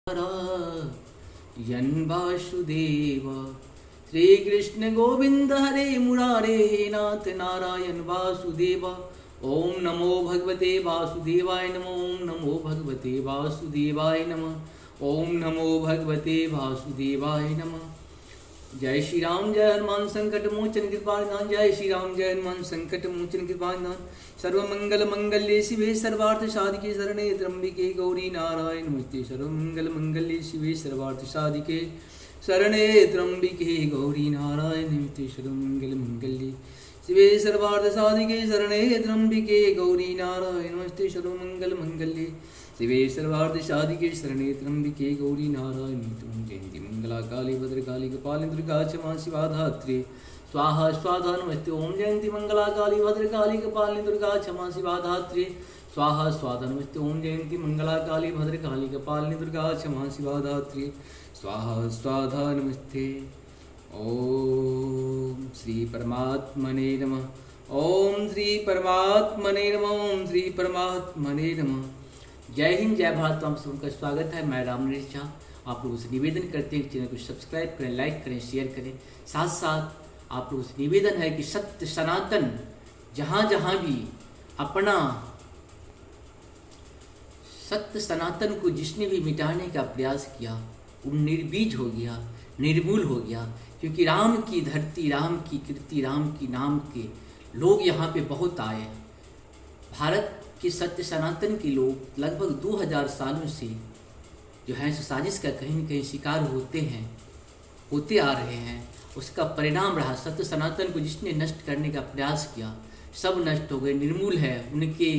यन् वासुदेव श्रीकृष्ण गोविंद हरे मुरारे नाथ नारायण वासुदेव। ओम नमो भगवते वासुदेवाय नमः। ओम नमो भगवते वासुदेवाय नमः। ओम नमो भगवते वासुदेवाय नमः। जय श्री राम जय हनुमान संकट मोचन कृपानिधान। जय श्री राम जय हनुमान संकट मोचन कृपानिधान। सर्वमंगल मंगल्ये शिवे सर्वार्थ साधिके शरणे त्र्यंबिके गौरी नारायण नमस्ते। सर्वमंगल मंगल्ये शिवे सर्वार्थ साधिके शरणे त्र्यंबिके गौरी नारायण नमस्ते। सर्वमंगल मंगल्ये शिवे सर्वार्थ साधिके शरणे त्र्यंबिके गौरी नारायण नमस्ते। सर्वमंगल मंगल्ये शिवे सर्वार्थ साधिके शरणे त्र्यंबिके गौरी नारायण नमस्ते। जयंती मंगला काली भद्रकाली कपालिनी दुर्गा क्षमा शिवा धात्री स्वाहा स्वाहा नमस्ते। ओम जयंती मंगला काली भद्रकाली कपालिनी दुर्गा क्षमा शिवा धात्री स्वाहा स्वाहा नमस्ते। ओम जयंती मंगला काली भद्रकाली कपालिनी दुर्गा क्षमा शिवा धात्री स्वाहा स्वाहा नमस्ते। ओम श्री परमात्मने नमः। ओम श्री परमात्मने नमः। ओम श्री परमात्मने नमः। जय हिंद जय भारत। आप सबका स्वागत है। मैं राम नरेश झा आप लोगों से निवेदन करते हैं चैनल को सब्सक्राइब करें, लाइक करें, शेयर करें। साथ साथ आप लोगों से निवेदन है कि सत्य सनातन जहाँ जहाँ भी अपना सत्य सनातन को जिसने भी मिटाने का प्रयास किया वो निर्बीज हो गया, निर्मूल हो गया। क्योंकि राम की धरती, राम की कीर्ति, राम की नाम के लोग यहाँ पे बहुत आए। भारत के सत्य सनातन के लोग लगभग 2000 सालों से जो है साजिश का कहीं न कहीं शिकार होते आ रहे हैं। उसका परिणाम रहा सत्य सनातन को जिसने नष्ट करने का प्रयास किया सब नष्ट हो गए, निर्मूल है। उनके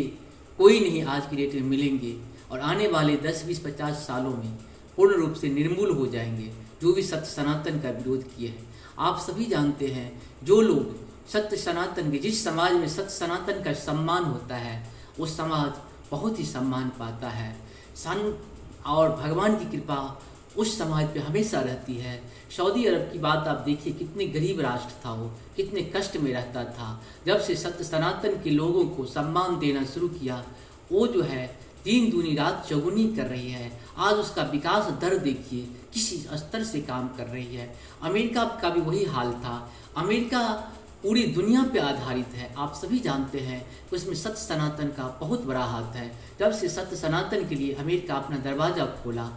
कोई नहीं आज की डेट में मिलेंगे और आने वाले 10, 20, 50 सालों में पूर्ण रूप से निर्मूल हो जाएंगे जो भी सत्य सनातन का विरोध किए हैं। आप सभी जानते हैं जो लोग सत्य सनातन के, जिस समाज में सत्य सनातन का सम्मान होता है वो समाज बहुत ही सम्मान पाता है। और भगवान की कृपा उस समाज पे हमेशा रहती है। सऊदी अरब की बात आप देखिए, कितने गरीब राष्ट्र था वो, कितने कष्ट में रहता था। जब से सत्य सनातन के लोगों को सम्मान देना शुरू किया वो जो है दिन दूनी रात चौगुनी कर रही है। आज उसका विकास दर देखिए किसी स्तर से काम कर रही है। अमेरिका का भी वही हाल था। अमेरिका पूरी दुनिया पे आधारित है। आप सभी जानते हैं कि उसमें सत्य सनातन का बहुत बड़ा हाथ है। जब से सत्य सनातन के लिए अमेरिका अपना दरवाज़ा खोला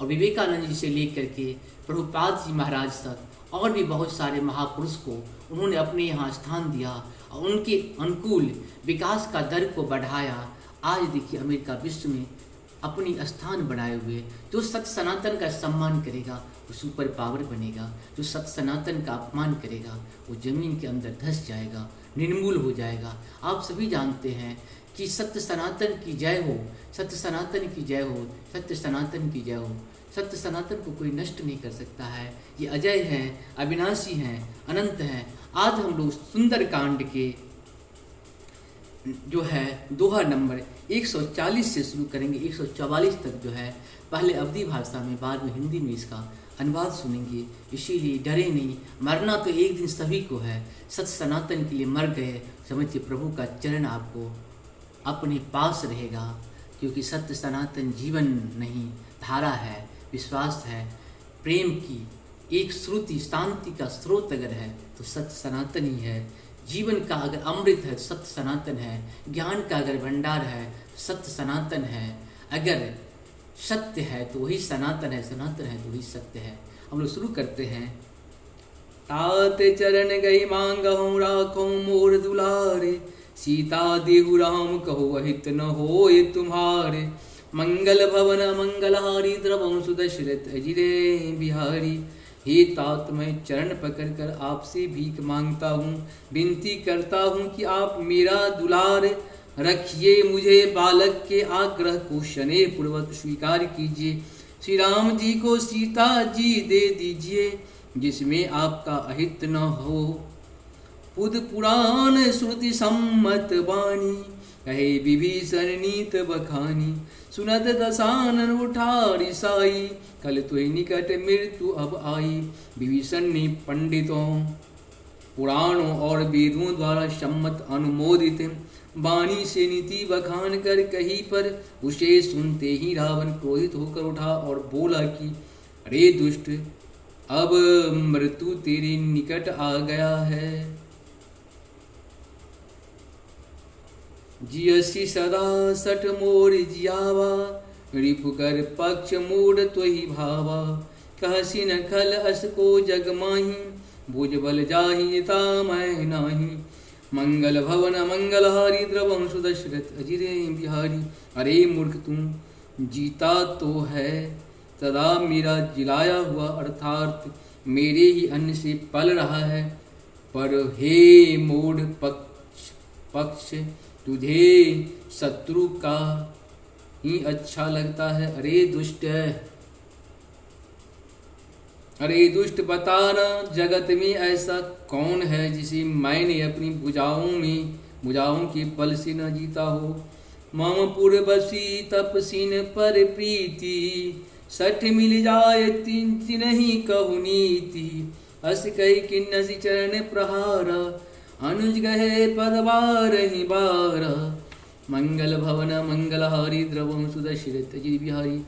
और विवेकानंद जी से लेकर के प्रभुपाद जी महाराज तक और भी बहुत सारे महापुरुष को उन्होंने अपने यहाँ स्थान दिया और उनके अनुकूल विकास का दर को बढ़ाया। आज देखिए अमेरिका विश्व में अपनी स्थान बनाए हुए। जो सत्य सनातन का सम्मान करेगा वो सुपर पावर बनेगा। जो सत्य सनातन का अपमान करेगा वो जमीन के अंदर धंस जाएगा, निर्मूल हो जाएगा। आप सभी जानते हैं कि सत्य सनातन की जय हो, सत्य सनातन की जय हो, सत्य सनातन की जय हो। सत्य सनातन को कोई नष्ट नहीं कर सकता है। ये अजय हैं, अविनाशी हैं, अनंत हैं। आज हम लोग सुंदर कांड के जो है दोहा नंबर 140 से शुरू करेंगे। 144 तक जो है पहले अवधी भाषा में, बाद में हिंदी में इसका अनुवाद सुनेंगे। इसीलिए डरे नहीं, मरना तो एक दिन सभी को है। सत्य सनातन के लिए मर गए समझिए प्रभु का चरण आपको अपने पास रहेगा। क्योंकि सत्य सनातन जीवन नहीं, धारा है, विश्वास है, प्रेम की एक श्रुति, शांति का स्रोत अगर है तो सत्य सनातन ही है। जीवन का अगर अमृत है तो सत्य सनातन है। ज्ञान का अगर भंडार है तो सत्य सनातन है। अगर सत्य है तो वही सनातन है, सनातन है तो वही सत्य है। हम लोग शुरू करते हैं। तात चरण गई मांगहु राखो मोर दुलारे, सीता देहु राम कहो अहित न होय तुम्हारे। मंगल भवन मंगलहारी द्रवं सुदशरथ अजिरे बिहारी। हे तात मैं चरण पकड़ कर आपसे भीख मांगता हूँ, विनती करता हूँ कि आप मेरा दुलार रखिए। मुझे बालक के आग्रह को शनि पूर्वक स्वीकार कीजिए। श्री राम जी को सीता जी दे दीजिए, जिसमें आपका अहित न हो। पुद पुराण श्रुति सम्मत वाणी, कहे विभीषण नीत बखानी। सुनत दशानन उठारी साई, कल तुहि निकट मृत्यु अब आई। विभीषण ने पंडितों, पुराणों और वेदों द्वारा सम्मत अनुमोदित वाणी से नीति बखान कर कहीं पर उसे सुनते ही रावण क्रोधित होकर उठा और बोला कि अरे दुष्ट, अब मृत्यु तेरे निकट आ गया है। जियसि सदा सठ मोर जियावा, रिपु कर पक्ष मूढ़ त्वहि भावा। कहसि न खल अस को जग माही, भुज बल जाहि ता मैं नाही। मंगल भवन मंगलहारी, द्रवंशु दशरथ अजिरे बिहारी। अरे मूर्ख, तुम जीता तो है सदा मेरा जिलाया हुआ, अर्थात मेरे ही अन्न से पल रहा है। पर हे मूढ़ पक्ष, तुझे शत्रु का ही अच्छा लगता है। अरे दुष्ट बताना, जगत में ऐसा कौन है जिसे मैंने अपनी भुजाओं के बल से न जीता हो। मम पुरबसी तपसीन पर प्रीति, सठ मिल जाए तिनहि कहु नीति। अस कहि किन्नसि चरण प्रहारा, अनुज गहे पदवारहि बारा। मंगल भवन मंगलहारी, द्रवंशु दशरथ अजिर बिहारी।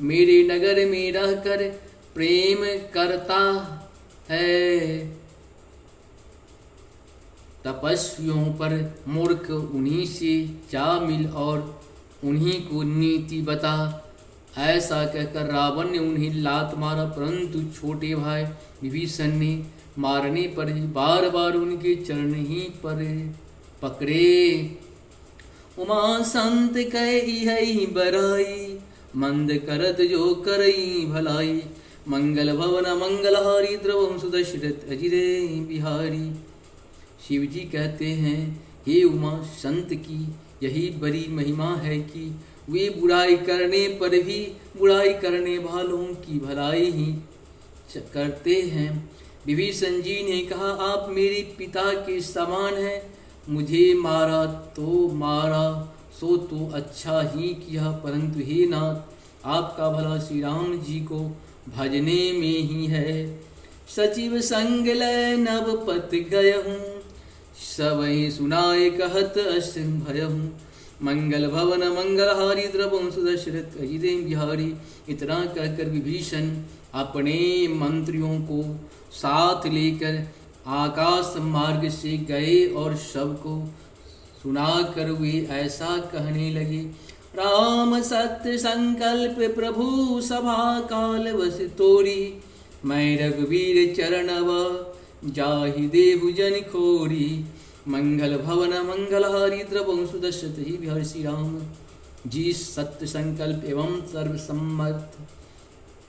मेरे नगर में रहकर प्रेम करता है तपस्वियों पर मूर्ख, उन्हीं से जा मिल और उन्हीं को नीति बता। ऐसा कहकर रावण ने उन्हें लात मारा, परंतु छोटे भाई विभीषण ने मारने पर ही बार बार उनके चरण ही पर पकड़े। उमा संत कही बराई, मंद करत जो करई भलाई। मंगल भवन मंगलहारी, द्रवंशु दशरथ अजिरे बिहारी। शिव जी कहते हैं, हे उमा संत की यही बड़ी महिमा है कि वे बुराई करने पर भी बुराई करने वालों की भलाई ही करते हैं। विभीषण जी ने कहा, आप मेरे पिता के समान हैं, मुझे मारा सो तो अच्छा ही किया, परंतु हे नाथ, आपका भला श्री राम जी को भजने में ही है। सचिव संग लय नवपत गयहूँ, सबहि सुनाए कहत अस भयहूँ। मंगल भवन मंगलहारी, द्रवंशु दशरथ अजिरे बिहारी। इतना कहकर विभीषण अपने मंत्रियों को साथ लेकर आकाश मार्ग से गए और सबको सुनाकर वे ऐसा कहने लगे। राम सत्य संकल्प प्रभु सभा काल बस तोरी। मैं रघुवीर चरणव जाहि देहु जन खोरी। मंगल भवन मंगलहारी, द्रवंशु दशरथ ही बिहारी। श्री राम जी सत्य संकल्प एवं सर्वसम्मत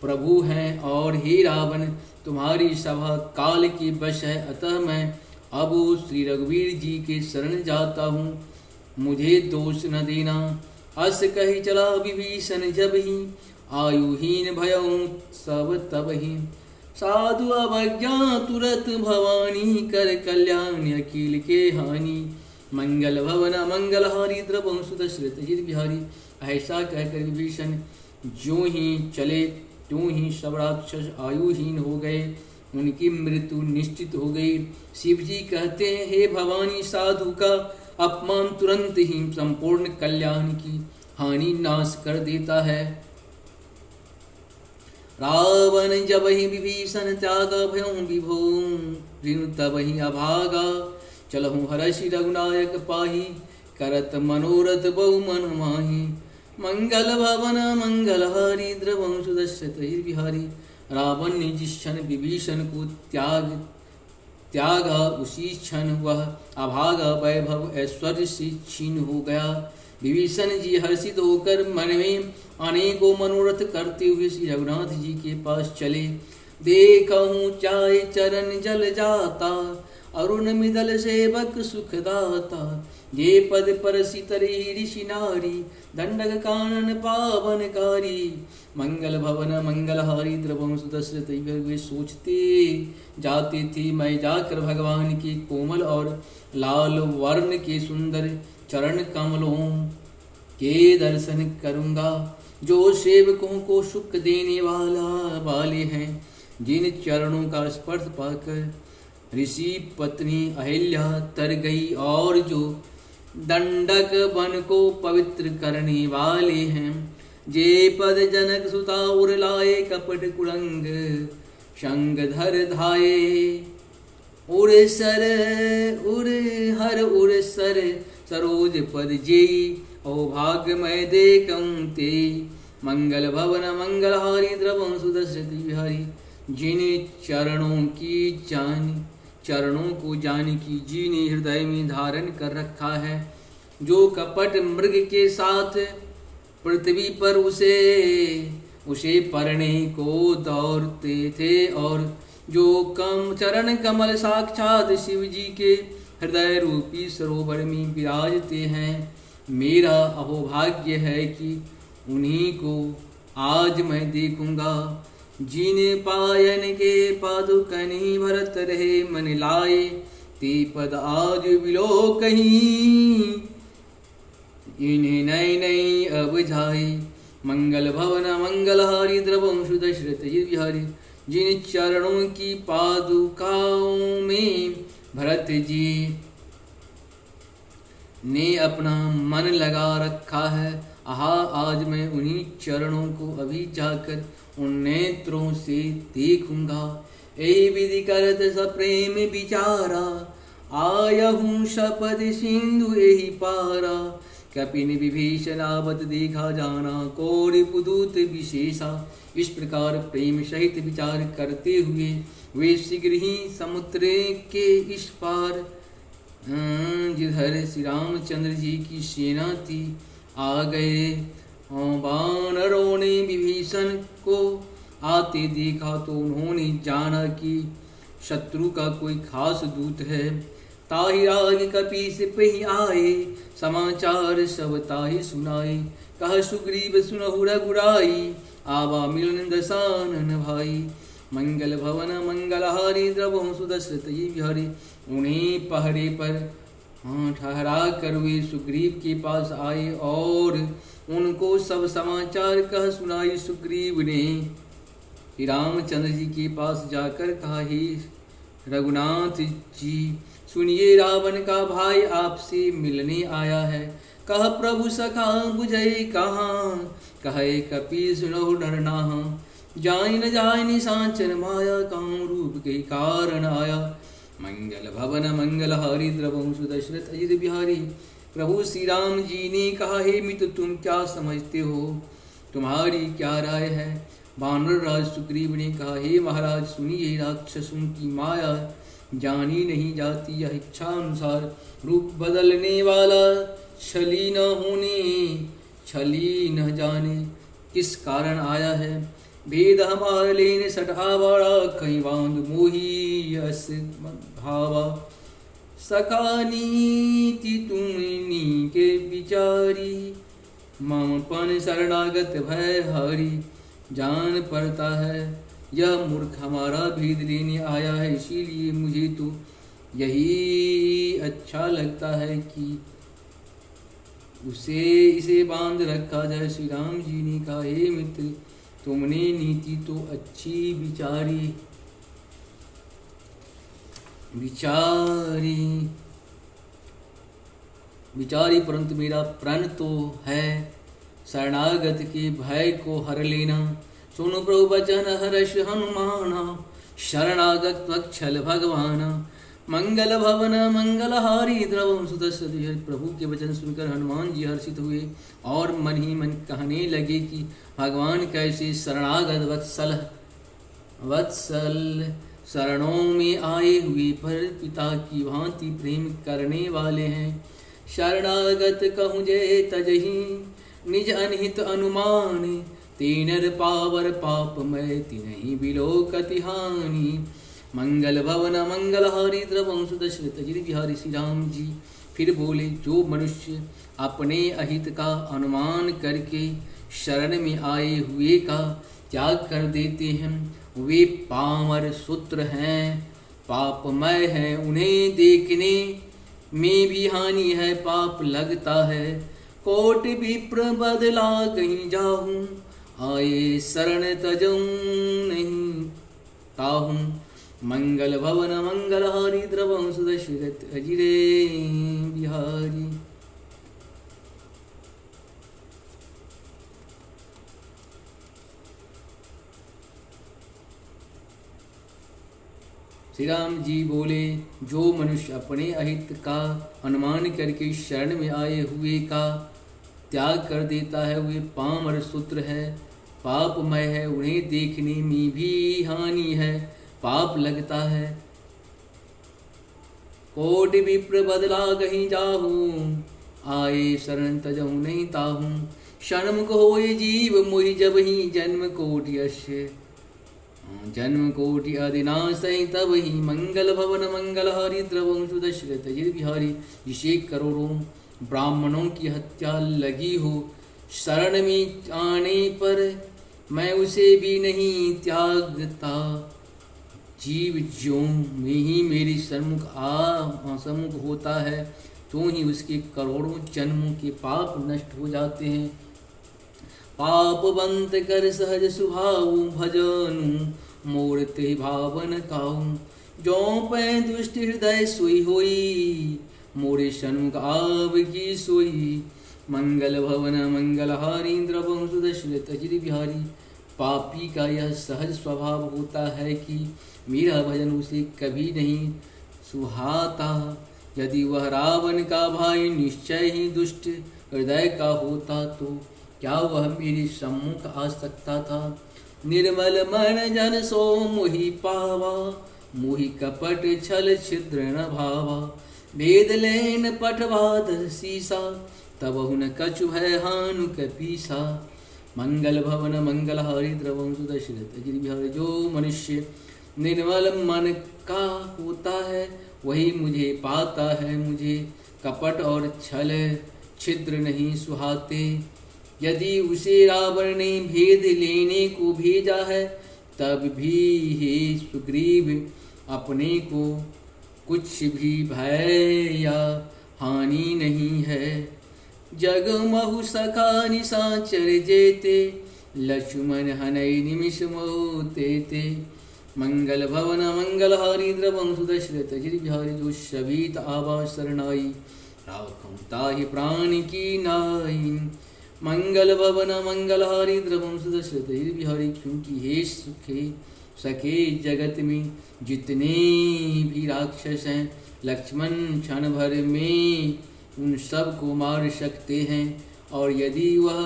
प्रभु हैं, और हे रावण, तुम्हारी सभा काल की वश है, अतः मैं अब श्री रघुवीर जी के शरण जाता हूँ, मुझे दोष न देना। अस कही चला विभीषण जब ही, आयुहीन भयऊँ सब तब ही। साधु अवज्ञा तुरत भवानी, कर कल्याण अखिल के हानि। मंगल भवन मंगलहारी, द्रवंशु दशरथ अजिर बिहारी। ऐसा कहकर विभीषण जो ही चले त्यों ही सब राक्षस आयुहीन हो गए, उनकी मृत्यु निश्चित हो गई। शिव जी कहते हैं, हे भवानी, साधु का अपमान तुरंत ही संपूर्ण कल्याण की हानि नाश कर देता है। रावण जब ही विभीषण त्यागा, भयों विभो ऋण तब ही अभागा। चलहु हरषि रघुनायक पाही, करत मनोरथ बहु मन माही। मंगल भवन मंगलहारी, द्रवंशु दशरथ बिहारी। रावण ने जिस क्षण विभीषण को त्यागा, उसी क्षण वह अभागा वैभव ऐश्वर्य से क्षीण हो गया। विभीषण जी हर्षित होकर मन में अनेकों मनोरथ करते हुए श्री रघुनाथ जी के पास चले। देखहूँ चाय चरण जल जाता, अरुण मिदल सेवक सुखदाता। ये पद पर सितरी ऋषि नारी, दंडक कानन पावनकारी। मंगल भवन मंगलहारी, द्रवंशु दशरथ वे सोचते जाते थे, मैं जाकर भगवान के कोमल और लाल वर्ण के सुंदर चरण कमलों के दर्शन करूँगा, जो सेवकों को सुख देने वाले हैं। जिन चरणों का स्पर्श पाकर ऋषि पत्नी अहिल्या तर गई, और जो दंडक वन को पवित्र करने वाले हैं। जे पद जनक सुता उर लाए कपट कुरंग शंग धर धाये। उर सर उर हर उर सर सरोज पद जेई ओ भाग्य मैं देखं ते। मंगल भवन मंगलहारी द्रवं सुदशरथ बिहारी। जिन चरणों को जान की जी ने हृदय में धारण कर रखा है। जो कपट मृग के साथ पृथ्वी पर उसे परने को दौड़ते थे, और जो चरण कमल साक्षात शिव जी के हृदय रूपी सरोवर में विराजते हैं। मेरा अहोभाग्य है कि उन्हीं को आज मैं देखूंगा। जिन पायन के पादुकनि भरत रहे मन लाए। ते पद आज बिलो कहीं इन्हें नई नई अब जाए। मंगल भवन मंगलहारी द्रवं सुदशरथ बिहारी। जिन चरणों की पादुकाओं में भरत जी ने अपना मन लगा रखा है। आहा, आज मैं उन्हीं चरणों को अभी जाकर उन नेत्रों से देखूंगा। यही विधि करत सप्रेम विचारा। आया हूँ शपथ सिंधु यही पारा। कपिन विभीषण आवत देखा जाना कोरि पुदूत विशेषा। इस प्रकार प्रेम सहित विचार करते हुए वे शीघ्र ही समुद्र के इस पार जिधर श्री रामचंद्र जी की सेना थी आ गए। वानरों ने विभीषण को आते देखा तो उन्होंने जाना कि शत्रु का कोई खास दूत है। ताहि राग कपीस पही आए समाचार सब ताहि सुनाए। कह सुग्रीव सुनहु रघुराई आवा मिलन दसानन भाई। मंगल भवन मंगलहारी द्रवं सुदशरथ बिहारी। उन्हें पहरे पर ठहरा कर वे सुग्रीव के पास आए और उनको सब समाचार कह सुनाई। सुग्रीव ने श्री रामचंद्र जी के पास जाकर कहा, हे रघुनाथ जी सुनिए, रावण का भाई आपसे मिलने आया है। कह प्रभु सखा बुझे कहाँ। कहे कपि सुनहु नर नाहा। जाय न जाय निशाचर माया काम रूप के कारण आया। मंगल भवन मंगलहारी द्रवं सुदशरथ अजित बिहारी। प्रभु श्री राम जी ने कहा, हे मित्र तुम क्या समझते हो, तुम्हारी क्या राय है। वानर राज सुग्रीव ने कहा, हे महाराज सुनिए, राक्षसों की माया जानी नहीं जाती। यह इच्छा अनुसार रूप बदलने वाला छली न जाने किस कारण आया है। भेद हमार लेने सठावाड़ा कहीं बांध मोही यस भावा। सखा नीति तुमनी के विचारी। ममपन शरणागत भय हरि। जान पड़ता है यह मूर्ख हमारा भेद लेने आया है, इसीलिए मुझे तो यही अच्छा लगता है कि इसे बांध रखा जाए। श्री राम जी ने कहा, हे मित्र तुमने नीति तो अच्छी विचारी परंतु मेरा प्रण तो है शरणागत के भय को हर लेना। सुनो प्रभु वचन हर्ष हनुमाना। शरणागत वत्सल भगवाना। मंगल भवन मंगलहारी द्रवं सुदशरथ। प्रभु के वचन सुनकर हनुमान जी हर्षित हुए और मन ही मन कहने लगे कि भगवान कैसे शरणागत वत्सल शरणों में आए हुए पर पिता की भांति प्रेम करने वाले हैं। शरणागत कहूँ जय तजहि निज अनहित अनुमान। तीनर पावर पाप मैं तिन्हि बिलोकति हानि। मंगल भवन मंगलहारी द्रवं सुदशरथ अजित बिहारी। श्री राम जी फिर बोले, जो मनुष्य अपने अहित का अनुमान करके शरण में आए हुए का त्याग कर देते हैं वे पामर सूत्र हैं, पापमय हैं। उन्हें देखने में भी हानि है, पाप लगता है। कोट विप्र बदला कहीं जाऊं, आए शरण तजऊं नहीं ताहूं। मंगल भवन मंगलहारी द्रवं सुदशरथ अजिरे बिहारी। श्री राम जी बोले, जो मनुष्य अपने अहित का अनुमान करके शरण में आए हुए का त्याग कर देता है, वे पामर सूत्र है, पापमय है, उन्हें देखने में भी हानि है, पाप लगता है। कोटि विप्र बदला कहीं जाहूँ, आए शरण तजहु नहीं ताहूँ। शर्म को होए जीव मोहि जब ही जन्म कोटि अश्य, जन्म कोटि अधिनाश ही तब ही। मंगल भवन मंगल हरि द्रवंशु दशरथ जी बिहारी, जिसे करोड़ों ब्राह्मणों की हत्या लगी हो, शरण में आने पर मैं उसे भी नहीं त्यागता। जीव ज्यों में ही मेरी सम्मुख होता है, तो ही उसके करोड़ों जन्मों के पाप नष्ट हो जाते हैं। पाप बंत कर सहज स्वभाव, भजनु मोरते भावन काऊ। जो पै दुष्ट हृदय सोई होई, मोरे सन्मुख आव की सोई। मंगल भवन मंगल हारी द्रवंशु दशरथ जी बिहारी, पापी का यह सहज स्वभाव होता है कि मेरा भजन उसे कभी नहीं सुहाता। यदि वह रावण का भाई निश्चय ही दुष्ट हृदय का होता, तो क्या वह मेरे सम्मुख आ सकता था। निर्मल मन जन सो मोहि पावा, मोहि कपट छल छिद्र न भावा। भेद लेन पटवाद सीसा, तब हुन कछु भय हानु कपीसा। मंगल भवन मंगल हरि द्रवंशु दशरथ जी बिहारी, जो मनुष्य निर्मल मन का होता है वही मुझे पाता है। मुझे कपट और छल छिद्र नहीं सुहाते। यदि उसे रावण ने भेद लेने को भेजा है, तब भी हे सुग्रीव अपने को कुछ भी भय या हानि नहीं है। जग महु सखा निशाचर जेते, लक्ष्मण हनई निमिष मोह तेते। मंगल भवन मंगल हारी द्रवंशु दशरथ जी बिहारी, जो शबीत आवा शरणाई, राखूं ताहि प्राण की नाई। मंगल भवन मंगल हारी द्रवंशु दशरथ जी बिहारी, क्योंकि हे सुखे सके जगत में जितने भी राक्षस हैं, लक्ष्मण क्षण भर में उन सब को मार सकते हैं। और यदि वह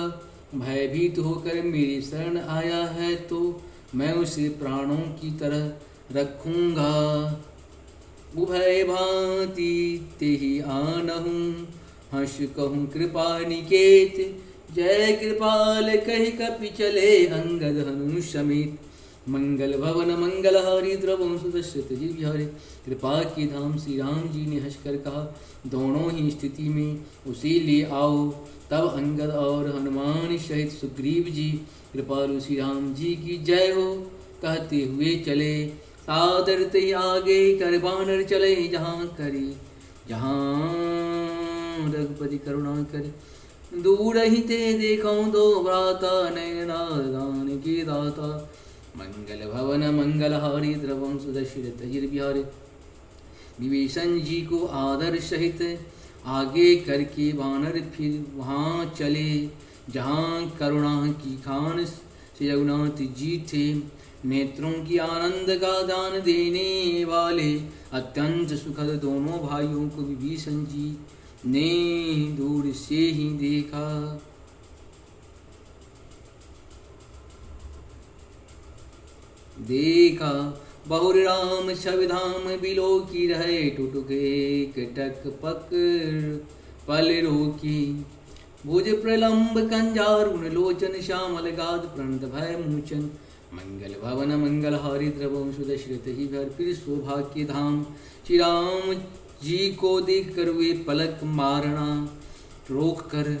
भयभीत होकर मेरी शरण आया है, तो मैं उसे प्राणों की तरह रखूँगा। उभय भांति तेहि आनहूँ, हर्ष कहूँ कृपा निकेत। जय कृपाल कहि कपि चले, अंगद हनु समेत। मंगल भवन मंगल हारी द्रवंशु दशरथ जी बिहारी, कृपा के धाम श्री राम जी ने हंसकर कहा, दोनों ही स्थिति में उसे ले आओ। तब अंगद और हनुमान सहित सुग्रीव जी कृपालु श्री राम जी की जय हो कहते हुए चले। सादर ते आगे कर बानर चले, जहाँ करे जहाँ रघुपति करुणा करे। दूर ही ते देखो दो भ्राता, नयनादान के दाता। मंगल भवन मंगल हारी द्रवंशु दशरथ जी बिहारी, विभीषण जी को आदर सहित आगे करके वानर फिर वहाँ चले जहाँ करुणा की खान से रघुनाथ जी थे। नेत्रों की आनंद का दान देने वाले अत्यंत सुखद दोनों भाइयों को विभीषण जी ने दूर से ही देखा। देखा बहुर राम छविधाम बिलो की रहे, टुटुके कटक पक पल रोकी। भुज प्रलंब कंजारुण लोचन, श्यामल गाद प्रणत भय मूचन। मंगल भवन मंगल हारी द्रवंशु दशरथ जी भर, फिर सौभाग्य धाम श्री राम जी को देख कर वे पलक मारना रोक कर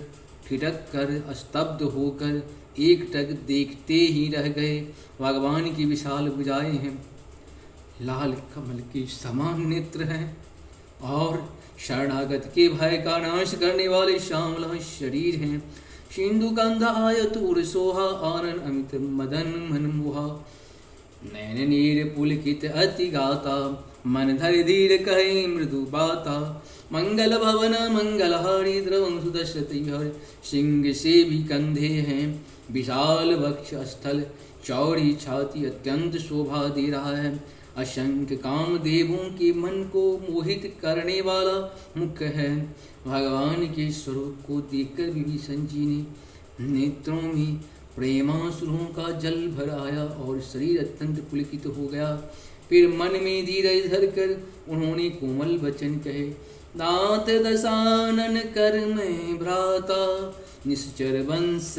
ठिठक कर स्तब्ध होकर एक टक देखते ही रह गए। भगवान की विशाल भुजाएं हैं, लाल कमल के समान नेत्र हैं और शरणागत के भय का नाश करने वाले श्यामला शरीर हैं। सिंधु कंध आयतुर सोहा, आनन अमित मदन मनमोहा। नैन नीर पुलकित अति गाता, मन धर धीर कहे मृदु बाता। मंगल भवन मंगल हारी द्रवंशु दशरथ हर, सिंह से भी कंधे हैं विशाल वक्ष स्थल, चौड़ी छाती अत्यंत शोभा दे रहा है। असंख्य काम देवों के मन को मोहित करने वाला मुख है। भगवान के स्वरूप को देखकर विभीषण जी ने नेत्रों में प्रेमाश्रुओं का जल भर आया और शरीर अत्यंत पुलकित हो गया। फिर मन में धीरज धर कर उन्होंने कोमल वचन कहे, दात दशानन कर मैं भ्राता, निश्चर वंश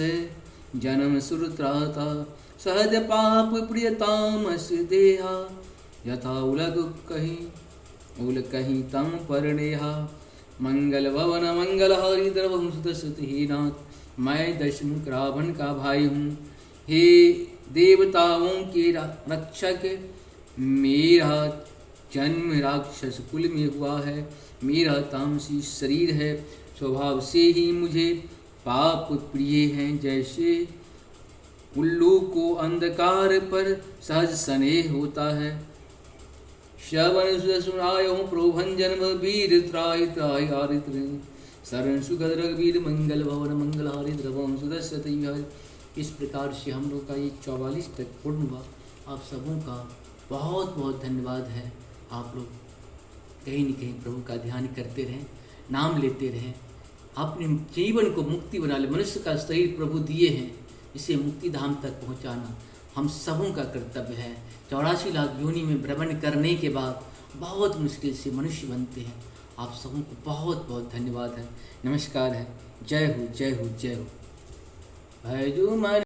जन्म सुरत्राता, सहज पाप प्रियतामस देहा, यथा उल कहीं तम परनेहा, मंगल भवन मंगल हरि द्रवम सुदसहीनाथ, मैं दशमुख रावण का भाई हूँ। हे देवताओं के रक्षक, मेरा जन्म राक्षस कुल में हुआ है, मेरा तामसी शरीर है, स्वभाव से ही मुझे पाप प्रिय हैं। जैसे उल्लू को अंधकार पर सहज स्नेह होता है, श्रवण सुनाय प्रोभंजन वीर त्राहि त्राहि आरित्र, शरण सुगद रघुवीर मंगल भवन मंगल हारि द्रवम सुदस्यति। इस प्रकार से हम लोग का ये 44 तक पूर्ण हुआ। आप सबों का बहुत बहुत धन्यवाद है। आप लोग कहीं न कहीं प्रभु का ध्यान करते रहें, नाम लेते रहें, अपने जीवन को मुक्ति बना ले। मनुष्य का शरीर प्रभु दिए हैं, इसे मुक्ति धाम तक पहुंचाना हम सबों का कर्तव्य है। 84 लाख योनि में भ्रमण करने के बाद बहुत मुश्किल से मनुष्य बनते हैं। आप सबों को बहुत बहुत धन्यवाद है। नमस्कार है। जय हो जय हो जय हो। भजो मन